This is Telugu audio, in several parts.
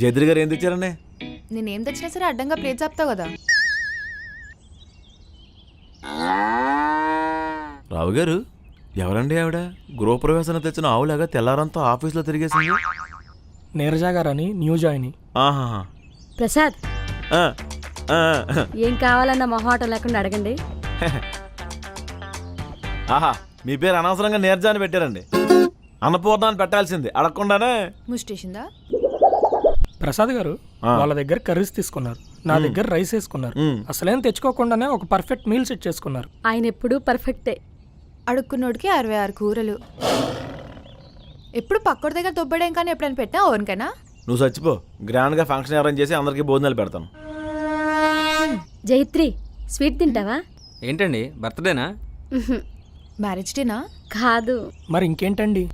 జయద్రి గారు ఏం తెచ్చారండి? నేనేం తెచ్చినా సరే అడ్డంగా ప్లేట్ చెప్తావు కదా. రావు గారు ఎవరండి ఆవిడ? గృహప్రవేశం తెచ్చిన ఆవులాగా తెల్లారంతా ఆఫీస్లో తిరిగేసింది. నీరజ గారని న్యూ జాయిన్. ఆహా. ప్రసాద్ ఆ, ఆ, ఏం కావాలన్న మొహమాటం లేకుండా అడగండి. ఆహా, మీ పేరు అనవసరంగా నీరజాని పెట్టారండి. అన్నపూర్ణాన్ని పెట్టాల్సింది అడగకుండానే. ముష్టేసిందా? ప్రసాద్ గారు వాళ్ళ దగ్గర కర్రీస్ తీసుకున్నారు, నా దగ్గర రైస్ వేసుకున్నారు. అసలేం తెచ్చుకోకుండానే ఒక పర్ఫెక్ట్ మీల్ సెట్ చేసుకున్నారు. ఆయన ఎప్పుడూ పర్ఫెక్టే. అడుక్కున్నోడికి 66 కూరలు. ఎప్పుడు పక్కడి దగ్గర దొబ్బడేం కానీ ఎప్పుడైనా పెట్టా ఓన్కైనా? నువ్వు చచ్చిపో, గ్రాండ్గా ఫంక్షన్ అరేంజ్ చేసి అందరికీ భోజనాలు పెడతాను. జైత్రి స్వీట్ తింటావా? ఏంటండి బర్త్డేనా? మ్యారేజ్ డేనా? కాదు. మరి ఇంకేంటండి?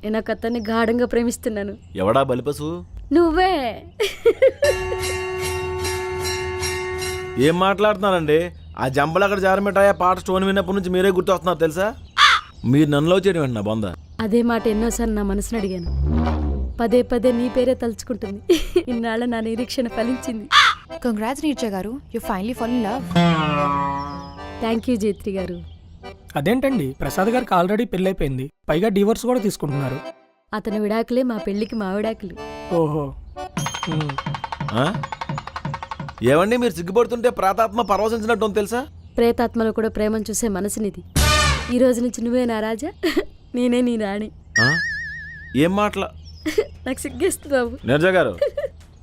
నేను ఒక అతన్ని గాఢంగా ప్రేమిస్తున్నాను. ఎవడా బలిపసు? నువ్వే. ఏం మాట్లాడుతున్నారండి? ఆ జంపలు అక్కడ జారమిటాయా పాట స్టోన్ విన్నప్పటి నుంచి మీరే గుర్తొస్తున్నారు తెలుసా? మీరు నన్నులో చేయడం ఏంటి నా బొంద? అదే మాట ఎన్నోసార్లు నా మనసును అడిగాను. పదే పదే నీ పేరే తలుచుకుంటుంది. ఇన్నాళ్ళ నా నిరీక్షణ ఫలించింది. కంగ్రాట్స్ నీర్జా గారు, you finally fall in love. Thank you Jaitri గారు. అదేంటండి, ప్రసాద్ గారికి ఆల్రెడీ పెళ్ళైపోయింది, పైగా డివోర్స్ కూడా తీసుకుంటున్నారు. అతని విడాకులే మా పెళ్లికి మా విడాకులు. ఓహో. ఆ? ఏమండి మీరు సిగ్గుపడుతుంటే ప్రాతాత్మ పరవశించినట్టు ఉంది తెలుసా? ప్రేతాత్మలో కూడా ప్రేమను చూసే మనసునిది. ఈ రోజు నుంచి నువ్వే నా రాజా, నేనే నీ రాణి. ఆ? ఏం మాటల? నాకు సిగ్గేస్తుంది బాబు. నీరజ గారు,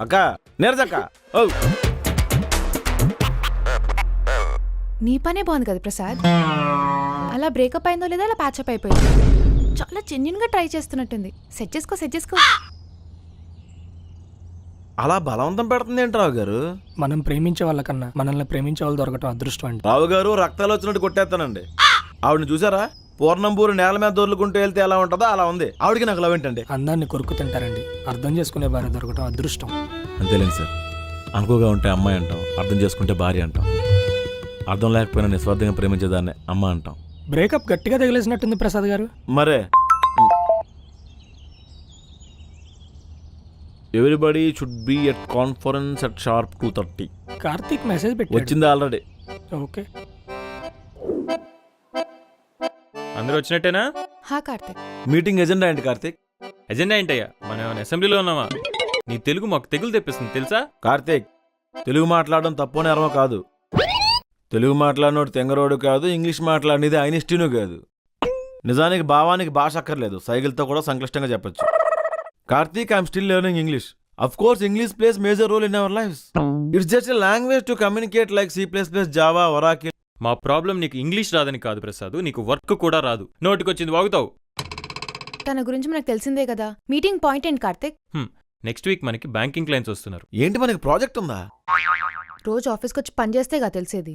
అక్క, నీరజ అక్క. ఓ నీ పనే బాగుంది కదా ప్రసాద్. అలా బ్రేకప్ అయిందో లేదా అలా ప్యాచప్ అయిపోయింది. చాలా జెన్యున్ గా ట్రై చేస్తున్నట్టుంది. సెట్ చేసుకో. అలా బలవంతం పెడుతుంది ఏంటి రావు గారు? మనం ప్రేమించే వాళ్ళకన్నా మనల్ని ప్రేమించే వాళ్ళు దొరకటం అదృష్టం అండి. రావు గారు రక్తాలు వచ్చినట్టు కొట్టేస్తానండి. ఆవిడని చూసారా? పూర్ణంబూరు నేల మీద దొర్లుకుంటూ వెళ్తే ఎలా ఉంటుందో అలా ఉంది. ఆవిడకి నాకు లవ్ ఏంటండి? అందాన్ని కొరుకు తింటారండి. అర్థం చేసుకునే భార్య దొరకటం అదృష్టం. అంతేలేండి సార్. అనుకోగా ఉంటే అమ్మాయి అంటాం, అర్థం చేసుకుంటే భార్య అంటాం. అర్థం లేకపోయినా నిస్వార్థంగా ప్రేమించేదాన్ని అమ్మ అంటాం. బ్రేకప్ గట్టిగా తగిలేసినట్టుంది ప్రసాద్ గారు. మరే everybody should be at conference at sharp 2:30. Karthik message పెట్టి వచ్చింది ఆల్రెడీ. ఓకే. అందరూ వచ్చినట్టేనా? హా కార్తిక్. మీటింగ్ ఎజెండా ఏంటి కార్తీక్? ఎజెండా ఏంటయ్యా? మనం అసెంబ్లీలో ఉన్నావా? నీ తెలుగు మాకు తెగులు తెప్పిస్తుంది తెలుసా? కార్తీక్, తెలుగు మాట్లాడడం తప్పు నేరమో కాదు. తెలుగు మాట్లాడినోడు తెంగరోడు కాదు, ఇంగ్లీష్ మాట్లాడినది ఐన్స్టీను కాదు. నిజానికి భావానికి భాష అక్కర్లేదు, సైకిల్తో కూడా సంక్లిష్టంగా చెప్పొచ్చు. Karthik, I'm still learning English. Of course English plays major role in our lives. It's just a language to communicate like C++, Java, Oracle. మా ప్రాబ్లం నీకు ఇంగ్లీష్ రాదని కాదు ప్రసాద్, నీకు వర్క్ కూడా రాదు. నోటికొచ్చింది వాగుతావు. తన గురించి మనకు తెలిసిందే కదా. మీటింగ్ పాయింట్ ఏంటి కార్తిక్? నెక్స్ట్ వీక్ మనకి బ్యాంకింగ్ క్లయింట్స్ వస్తున్నారు. ఏంటి, మనకి ప్రాజెక్ట్ ఉందా? రోజు ఆఫీస్కి వచ్చి పని చేస్తేగా తెలిసేది.